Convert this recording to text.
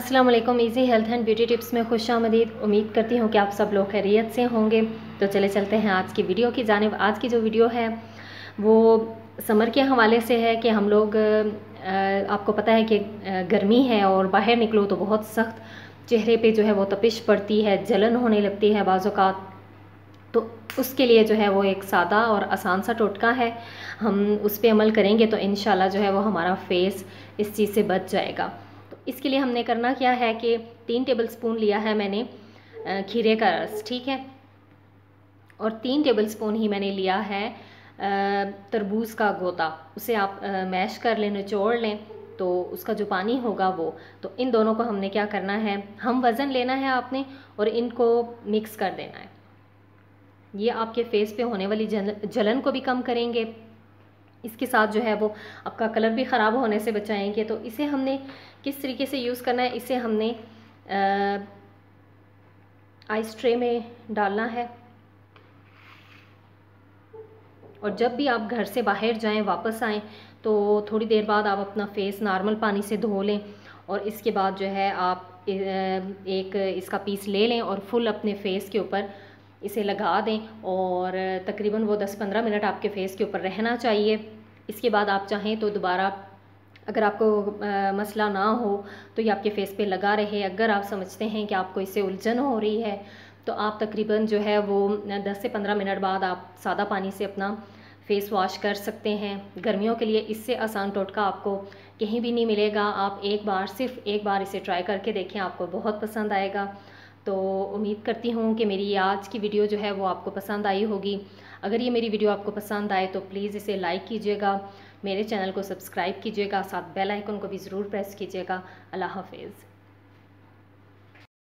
अस्सलाम वालेकुम। Easy health and beauty tips में खुशामदीद। उम्मीद करती हूँ कि आप सब लोग खैरियत से होंगे। तो चले चलते हैं आज की वीडियो की जानिब। आज की जो वीडियो है वो समर के हवाले से है कि हम लोग आपको पता है कि गर्मी है और बाहर निकलो तो बहुत सख्त चेहरे पे जो है वो तपिश पड़ती है, जलन होने लगती है बाज़-औक़ात। तो उसके लिए जो है वो एक सादा और आसान सा टोटका है, हम उस पर अमल करेंगे तो इंशाल्लाह जो है वो हमारा फेस इस चीज़ से बच जाएगा। तो इसके लिए हमने करना क्या है कि 3 टेबलस्पून लिया है मैंने खीरे का रस, ठीक है, और 3 टेबलस्पून ही मैंने लिया है तरबूज का गोता। उसे आप मैश कर लें, निचोड़ लें, तो उसका जो पानी होगा वो, तो इन दोनों को हमने क्या करना है, हम वज़न लेना है आपने और इनको मिक्स कर देना है। ये आपके फेस पे होने वाली जलन को भी कम करेंगे, इसके साथ जो है वो आपका कलर भी ख़राब होने से बचाएंगे। तो इसे हमने किस तरीके से यूज़ करना है, इसे हमने आइस ट्रे में डालना है और जब भी आप घर से बाहर जाएं, वापस आएं, तो थोड़ी देर बाद आप अपना फेस नॉर्मल पानी से धो लें और इसके बाद जो है आप एक इसका पीस ले लें और फुल अपने फेस के ऊपर इसे लगा दें और तकरीबन वो 10-15 मिनट आपके फेस के ऊपर रहना चाहिए। इसके बाद आप चाहें तो दोबारा, अगर आपको मसला ना हो तो ये आपके फेस पे लगा रहे। अगर आप समझते हैं कि आपको इससे उलझन हो रही है तो आप तकरीबन जो है वो 10 से 15 मिनट बाद आप सादा पानी से अपना फेस वॉश कर सकते हैं। गर्मियों के लिए इससे आसान टोटका आपको कहीं भी नहीं मिलेगा। आप सिर्फ एक बार इसे ट्राई करके देखें, आपको बहुत पसंद आएगा। तो उम्मीद करती हूँ कि मेरी आज की वीडियो जो है वो आपको पसंद आई होगी। अगर ये मेरी वीडियो आपको पसंद आए तो प्लीज़ इसे लाइक कीजिएगा, मेरे चैनल को सब्सक्राइब कीजिएगा, साथ बेल आइकन को भी ज़रूर प्रेस कीजिएगा। अल्लाह हाफ़िज़।